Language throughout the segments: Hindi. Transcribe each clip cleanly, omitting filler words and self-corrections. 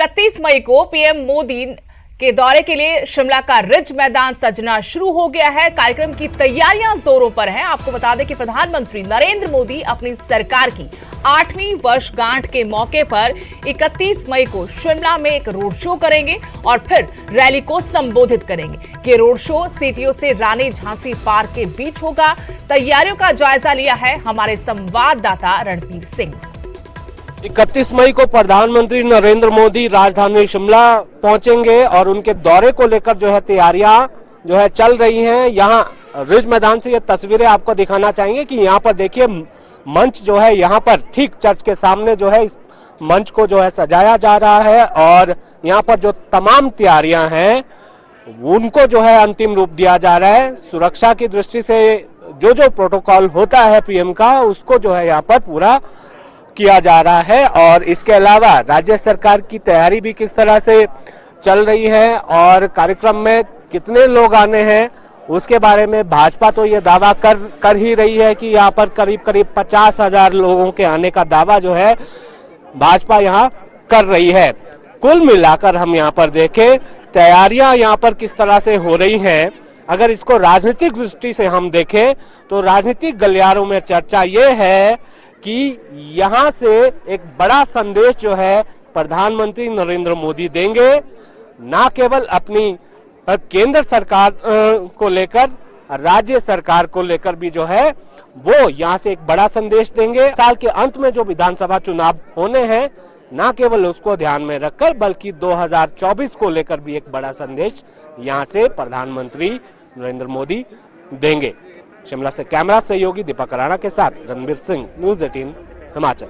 31 मई को पीएम मोदी के दौरे के लिए शिमला का रिज मैदान सजना शुरू हो गया है। कार्यक्रम की तैयारियां जोरों पर हैं। आपको बता दें कि प्रधानमंत्री नरेंद्र मोदी अपनी सरकार की 8वीं वर्षगांठ के मौके पर 31 मई को शिमला में एक रोड शो करेंगे और फिर रैली को संबोधित करेंगे। ये रोड शो सीटीओ से रानी झांसी पार्क के बीच होगा। तैयारियों का जायजा लिया है हमारे संवाददाता रणबीर सिंह। 31 मई को प्रधानमंत्री नरेंद्र मोदी राजधानी शिमला पहुंचेंगे और उनके दौरे को लेकर जो है तैयारियां जो है चल रही हैं। यहां रिज मैदान से ये तस्वीरें आपको दिखाना चाहेंगे कि यहां पर देखिए मंच जो है यहां पर ठीक चर्च के सामने जो है इस मंच को जो है सजाया जा रहा है और यहां पर जो तमाम तैयारियां हैं उनको जो है अंतिम रूप दिया जा रहा है। सुरक्षा की दृष्टि से जो प्रोटोकॉल होता है पीएम का उसको जो है यहाँ पर पूरा किया जा रहा है और इसके अलावा राज्य सरकार की तैयारी भी किस तरह से चल रही है और कार्यक्रम में कितने लोग आने हैं उसके बारे में भाजपा तो ये दावा कर ही रही है कि यहाँ पर करीब 50,000 लोगों के आने का दावा जो है भाजपा यहाँ कर रही है। कुल मिलाकर हम यहाँ पर देखें तैयारियां यहाँ पर किस तरह से हो रही हैं। अगर इसको राजनीतिक दृष्टि से हम देखें तो राजनीतिक गलियारों में चर्चा ये है कि यहां से एक बड़ा संदेश जो है प्रधानमंत्री नरेंद्र मोदी देंगे, ना केवल अपनी केंद्र सरकार को लेकर राज्य सरकार को लेकर भी जो है वो यहां से एक बड़ा संदेश देंगे। साल के अंत में जो विधानसभा चुनाव होने हैं ना केवल उसको ध्यान में रखकर बल्कि 2024 को लेकर भी एक बड़ा संदेश यहां से प्रधानमंत्री नरेंद्र मोदी देंगे। शिमला से कैमरा सहयोगी दीपक राणा के साथ रणबीर सिंह, न्यूज़ 18 हिमाचल।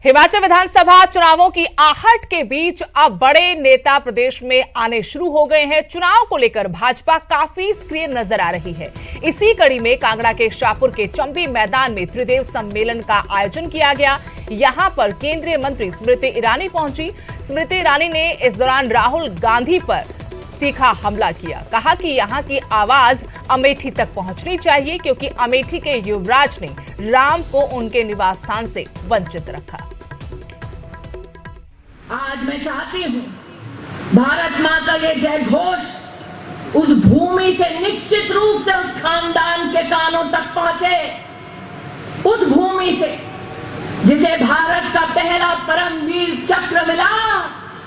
हिमाचल विधानसभा चुनावों की आहट के बीच अब बड़े नेता प्रदेश में आने शुरू हो गए हैं। चुनाव को लेकर भाजपा काफी सक्रिय नजर आ रही है। इसी कड़ी में कांगड़ा के शाहपुर के चंबी मैदान में त्रिदेव सम्मेलन का आयोजन किया गया। यहां पर केंद्रीय मंत्री स्मृति ईरानी पहुंची। स्मृति ईरानी ने इस दौरान राहुल गांधी पर तीखा हमला किया। कहा कि यहां की आवाज अमेठी तक पहुंचनी चाहिए क्योंकि अमेठी के युवराज ने राम को उनके निवास स्थान से वंचित रखा। आज मैं चाहती हूं भारत मां का ये जय घोष उस भूमि से निश्चित रूप से उस खानदान के कानों तक पहुंचे, उस भूमि से जिसे भारत का पहला परमवीर चक्र मिला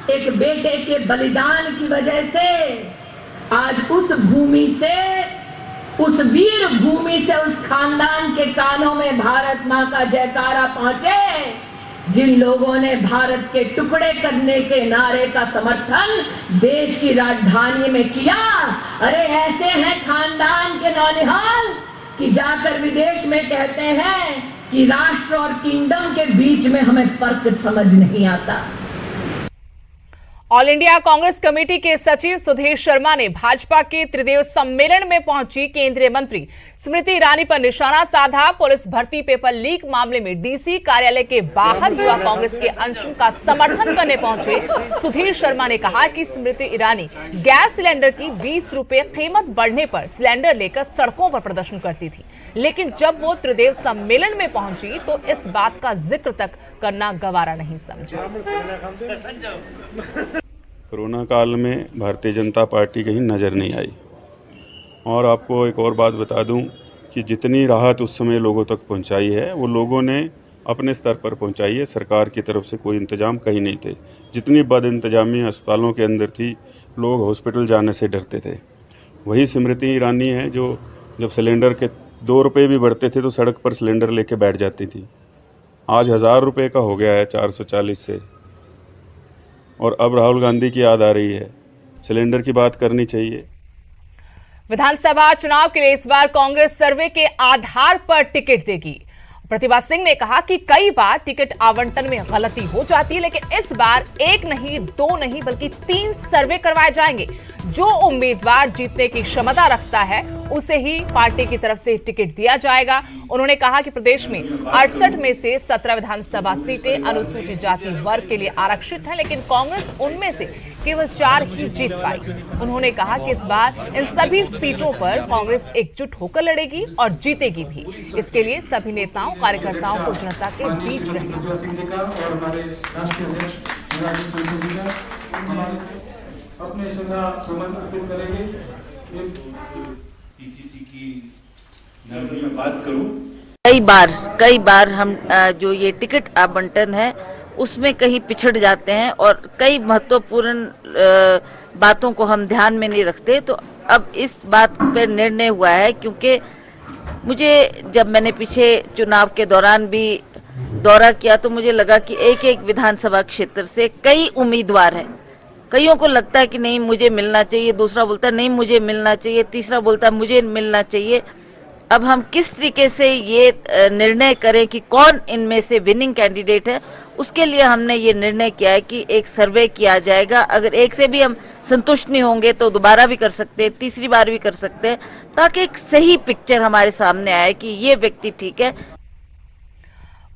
एक बेटे के बलिदान की वजह से। आज उस भूमि से, उस वीर भूमि से उस खानदान के कानों में भारत मां का जयकारा पहुंचे। जिन लोगों ने भारत के टुकड़े करने के नारे का समर्थन देश की राजधानी में किया, अरे ऐसे हैं खानदान के नौनिहाल कि जाकर विदेश में कहते हैं कि राष्ट्र और किंगडम के बीच में हमें फर्क समझ नहीं आता। ऑल इंडिया कांग्रेस कमेटी के सचिव सुधीर शर्मा ने भाजपा के त्रिदेव सम्मेलन में पहुंची केंद्रीय मंत्री स्मृति ईरानी पर निशाना साधा। पुलिस भर्ती पेपर लीक मामले में डीसी कार्यालय के बाहर युवा कांग्रेस के अनशन का समर्थन करने पहुंचे सुधीर शर्मा ने कहा कि स्मृति ईरानी गैस सिलेंडर की 20 रुपए कीमत बढ़ने पर सिलेंडर लेकर सड़कों पर प्रदर्शन करती थी, लेकिन जब वो त्रिदेव सम्मेलन में पहुंची तो इस बात का जिक्र तक करना गवारा नहीं समझा। कोरोना काल में भारतीय जनता पार्टी कहीं नज़र नहीं आई। और आपको एक और बात बता दूं कि जितनी राहत उस समय लोगों तक पहुंचाई है वो लोगों ने अपने स्तर पर पहुंचाई है। सरकार की तरफ से कोई इंतजाम कहीं नहीं थे। जितनी बद इंतजामी अस्पतालों के अंदर थी, लोग हॉस्पिटल जाने से डरते थे। वही स्मृति ईरानी है जो जब सिलेंडर के 2 रुपये भी बढ़ते थे तो सड़क पर सिलेंडर लेके बैठ जाती थी। आज 1000 रुपये का हो गया है 440 से। और अब राहुल गांधी की याद आ रही है। सिलेंडर की बात करनी चाहिए। विधानसभा चुनाव के लिए इस बार कांग्रेस सर्वे के आधार पर टिकट देगी। प्रतिभा सिंह ने कहा कि कई बार टिकट आवंटन में गलती हो जाती है, लेकिन इस बार 1 नहीं 2 नहीं बल्कि 3 सर्वे करवाए जाएंगे। जो उम्मीदवार जीतने की क्षमता रखता है उसे ही पार्टी की तरफ से टिकट दिया जाएगा। उन्होंने कहा कि प्रदेश में 68 में से 17 विधानसभा सीटें अनुसूचित जाति वर्ग के लिए आरक्षित हैं, लेकिन कांग्रेस उनमें से केवल 4 ही जीत पाई। उन्होंने कहा कि इस बार इन सभी सीटों पर कांग्रेस एकजुट होकर लड़ेगी और जीतेगी भी। इसके लिए सभी नेताओं कार्यकर्ताओं को जनता के बीच रहेगी। श्रद्धा सुमन अर्पित करेंगे। पीसीसी की मैं बात करूं, कई बार हम जो ये टिकट आवंटन है उसमें कहीं पिछड़ जाते हैं और कई महत्वपूर्ण बातों को हम ध्यान में नहीं रखते। तो अब इस बात पर निर्णय हुआ है, क्योंकि मुझे जब मैंने पीछे चुनाव के दौरान भी दौरा किया तो मुझे लगा कि एक एक विधानसभा क्षेत्र से कई उम्मीदवार हैं। कईयों को लगता है कि नहीं मुझे मिलना चाहिए, दूसरा बोलता है नहीं मुझे मिलना चाहिए, तीसरा बोलता है मुझे मिलना चाहिए। अब हम किस तरीके से ये निर्णय करें कि कौन इनमें से विनिंग कैंडिडेट है, उसके लिए हमने ये निर्णय किया है कि एक सर्वे किया जाएगा। अगर एक से भी हम संतुष्ट नहीं होंगे तो दोबारा भी कर सकते हैं, तीसरी बार भी कर सकते हैं, ताकि एक सही पिक्चर हमारे सामने आए कि ये व्यक्ति ठीक है।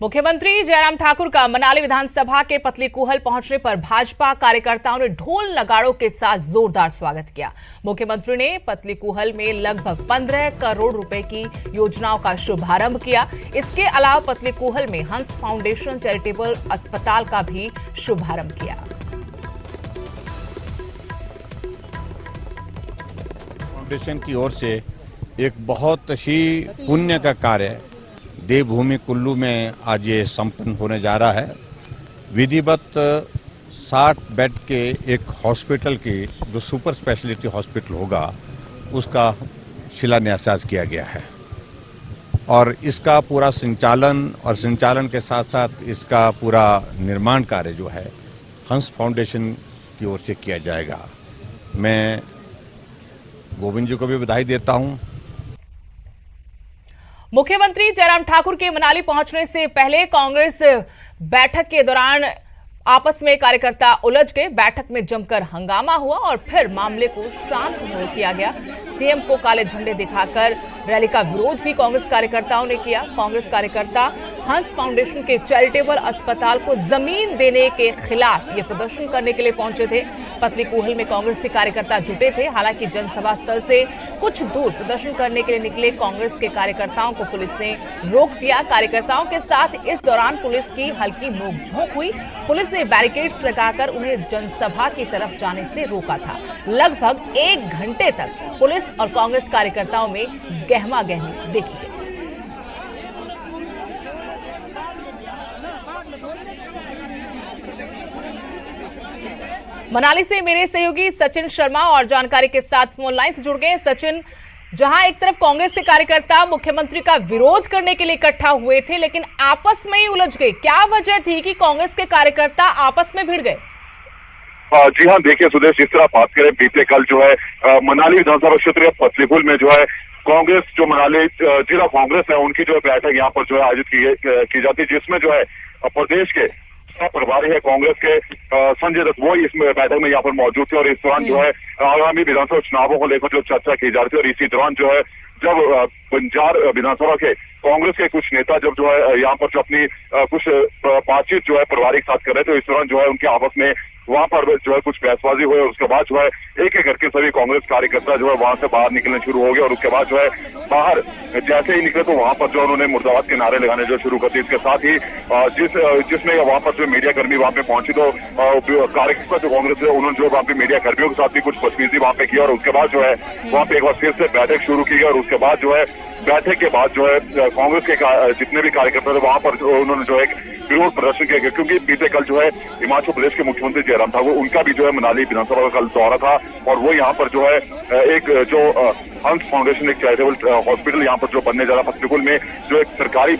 मुख्यमंत्री जयराम ठाकुर का मनाली विधानसभा के पतलीकूहल पहुंचने पर भाजपा कार्यकर्ताओं ने ढोल नगाड़ों के साथ जोरदार स्वागत किया। मुख्यमंत्री ने पतलीकूहल में लगभग 15 करोड़ रुपए की योजनाओं का शुभारंभ किया। इसके अलावा पतलीकूहल में हंस फाउंडेशन चैरिटेबल अस्पताल का भी शुभारंभ किया। फाउंडेशन की ओर से एक बहुत ही पुण्य का कार्य देवभूमि कुल्लू में आज ये संपन्न होने जा रहा है। विधिवत 60 बेड के एक हॉस्पिटल की जो सुपर स्पेशलिटी हॉस्पिटल होगा उसका शिलान्यास आज किया गया है और इसका पूरा संचालन के साथ साथ इसका पूरा निर्माण कार्य जो है हंस फाउंडेशन की ओर से किया जाएगा। मैं गोविंद जी को भी बधाई देता हूं। मुख्यमंत्री जयराम ठाकुर के मनाली पहुंचने से पहले कांग्रेस बैठक के दौरान आपस में कार्यकर्ता उलझ गए। बैठक में जमकर हंगामा हुआ और फिर मामले को शांत किया गया। सीएम को काले झंडे दिखाकर रैली का विरोध भी कांग्रेस कार्यकर्ताओं ने किया। कांग्रेस कार्यकर्ता हंस फाउंडेशन के चैरिटेबल अस्पताल को जमीन देने के खिलाफ ये प्रदर्शन करने के लिए पहुंचे थे। पतलीकूहल में कांग्रेस के कार्यकर्ता जुटे थे। हालांकि जनसभा स्थल से कुछ दूर प्रदर्शन करने के लिए निकले कांग्रेस के कार्यकर्ताओं को पुलिस ने रोक दिया। कार्यकर्ताओं के साथ इस दौरान पुलिस की हल्की नोकझोंक हुई। पुलिस ने बैरिकेड्स लगाकर उन्हें जनसभा की तरफ जाने से रोका था। लगभग 1 घंटे तक पुलिस और कांग्रेस कार्यकर्ताओं में गहमा गहमी देखी गई। मनाली से मेरे सहयोगी सचिन शर्मा और जानकारी के साथ फोन लाइन से जुड़ गए। सचिन, जहां एक तरफ कांग्रेस के कार्यकर्ता मुख्यमंत्री का विरोध करने के लिए इकट्ठा हुए थे, लेकिन आपस में ही उलझ गए। क्या वजह थी कि कांग्रेस के कार्यकर्ता आपस में भिड़ गए? जी हाँ, देखिए सुदेश, जिस तरह बात करें बीते कल जो है मनाली विधानसभा क्षेत्र पतलीकूहल में जो है कांग्रेस जो मनाली जिला कांग्रेस है उनकी जो बैठक यहाँ पर जो है आयोजित की जाती है, जिसमें जो है प्रदेश के प्रभारी है कांग्रेस के संजय दत्त, वो इस बैठक में यहाँ पर मौजूद थे। और इस दौरान जो है आगामी विधानसभा चुनावों को लेकर जो चर्चा की जा रही थी और इसी दौरान जो है जब बंजार विधानसभा के कांग्रेस के कुछ नेता जब जो है यहाँ पर जो अपनी कुछ बातचीत जो है प्रभारी के साथ कर रहे थे, तो इस दौरान जो है उनके आपस में वहां पर जो है कुछ बहसबाजी हुई और उसके बाद जो है एक एक करके सभी कांग्रेस कार्यकर्ता जो है वहां से बाहर निकलने शुरू हो गए। और उसके बाद जो है बाहर जैसे ही निकले तो वहां पर जो उन्होंने मुर्दाबाद के नारे लगाने जो शुरू कर दिए। इसके साथ ही जिसमें वहां पर जो मीडिया कर्मी वहां पे पहुंची तो कार्यकर्ता जो कांग्रेस है उन्होंने जो वहां पे मीडिया कर्मियों के साथ भी कुछ बदतमीजी वहां पे की और उसके बाद जो है वहां पे एक बार फिर से बैठक शुरू की गई। और उसके बाद जो है बैठक के बाद जो है कांग्रेस के जितने भी कार्यकर्ता थे वहां पर उन्होंने जो है विरोध प्रदर्शन किया, क्योंकि बीते कल जो है हिमाचल प्रदेश के मुख्यमंत्री जयराम ठाकुर उनका भी जो है मनाली विधानसभा का कल दौरा था और वो यहाँ पर जो है एक जो हंस फाउंडेशन एक चैरिटेबल हॉस्पिटल यहाँ पर जो बनने जा रहा था पतलीकूहल में, जो एक सरकारी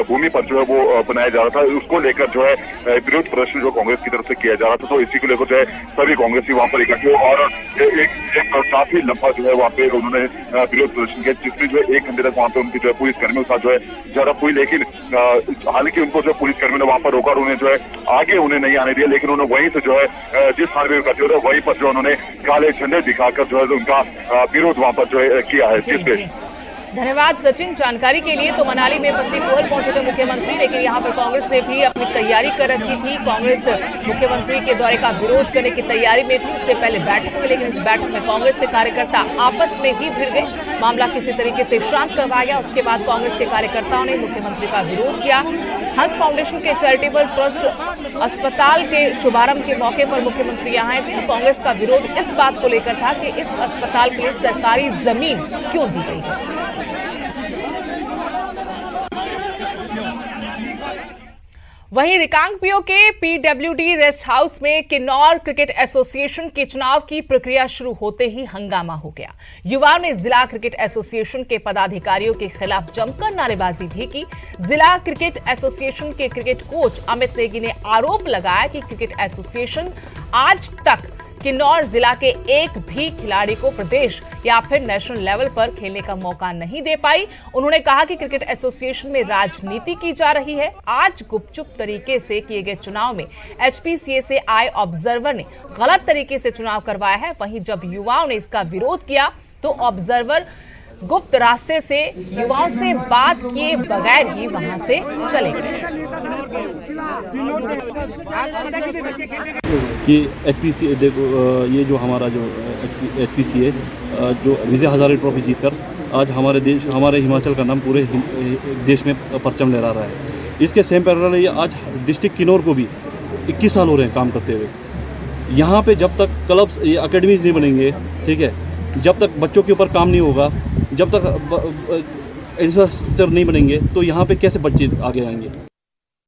भूमि पर जो है वो बनाया जा रहा था, उसको लेकर जो है विरोध प्रदर्शन जो कांग्रेस की तरफ से किया जा रहा था। तो इसी को लेकर जो है सभी कांग्रेसी वहां पर इकट्ठे और एक काफी लंबा जो है वहाँ पे उन्होंने विरोध प्रदर्शन किया, जिसमें जो है 1 घंटे तक वहाँ पे उनकी जो है पुलिस कर्मियों के साथ जो है झड़प हुई। लेकिन हालांकि उनको जो पुलिस कर्मियों ने वहां पर रोका और उन्हें जो है आगे उन्हें नहीं आने दिया, लेकिन उन्होंने वहीं से जो है जिस स्थान में इकट्ठे होते वहीं पर जो उन्होंने काले झंडे दिखाकर जो है उनका विरोध वहां पर जो है किया है। धन्यवाद सचिन जानकारी के लिए। तो मनाली में पतली पोहल पहुंचे थे मुख्यमंत्री, लेकिन यहां पर कांग्रेस ने भी अपनी तैयारी कर रखी थी। कांग्रेस मुख्यमंत्री के दौरे का विरोध करने की तैयारी में थी। इससे पहले बैठक हुई, लेकिन इस बैठक में कांग्रेस के कार्यकर्ता आपस में ही भिड़ गए। मामला किसी तरीके से शांत करवाया गया। उसके बाद कांग्रेस के कार्यकर्ताओं ने मुख्यमंत्री का विरोध किया। हंस फाउंडेशन के चैरिटेबल ट्रस्ट अस्पताल के शुभारंभ के मौके पर मुख्यमंत्री यहाँ आए थे। कांग्रेस का विरोध इस बात को लेकर था कि इस अस्पताल के लिए सरकारी जमीन क्यों दी गई है। वहीं रिकांगपिओ के पीडब्ल्यूडी रेस्ट हाउस में किन्नौर क्रिकेट एसोसिएशन के चुनाव की प्रक्रिया शुरू होते ही हंगामा हो गया। युवाओं ने जिला क्रिकेट एसोसिएशन के पदाधिकारियों के खिलाफ जमकर नारेबाजी भी की। जिला क्रिकेट एसोसिएशन के क्रिकेट कोच अमित नेगी ने आरोप लगाया कि क्रिकेट एसोसिएशन आज तक किन्नौर जिला के एक भी खिलाड़ी को प्रदेश या फिर नेशनल लेवल पर खेलने का मौका नहीं दे पाई। उन्होंने कहा कि क्रिकेट एसोसिएशन में राजनीति की जा रही है। आज गुपचुप तरीके से किए गए चुनाव में एचपीसीए से आए ऑब्जर्वर ने गलत तरीके से चुनाव करवाया है। वहीं जब युवाओं ने इसका विरोध किया तो ऑब्जर्वर गुप्त रास्ते से युवाओं से बात किए बगैर ही वहां से चले गए। कि एचपीसीए देखो, ये जो हमारा जो एचपीसीए जो विजय हजारे ट्रॉफी जीतकर आज हमारे हिमाचल का नाम पूरे देश में परचम लहरा रहा है। इसके सेम पैरेलल ये आज डिस्ट्रिक्ट किन्नौर को भी 21 साल हो रहे हैं काम करते हुए। यहाँ पे जब तक क्लब्स ये अकेडमीज नहीं बनेंगे, ठीक है, जब तक बच्चों के ऊपर काम नहीं होगा, जब तक इंफ्रास्ट्रक्चर नहीं बनेंगे, तो यहाँ पे कैसे बच्चे आगे आएंगे।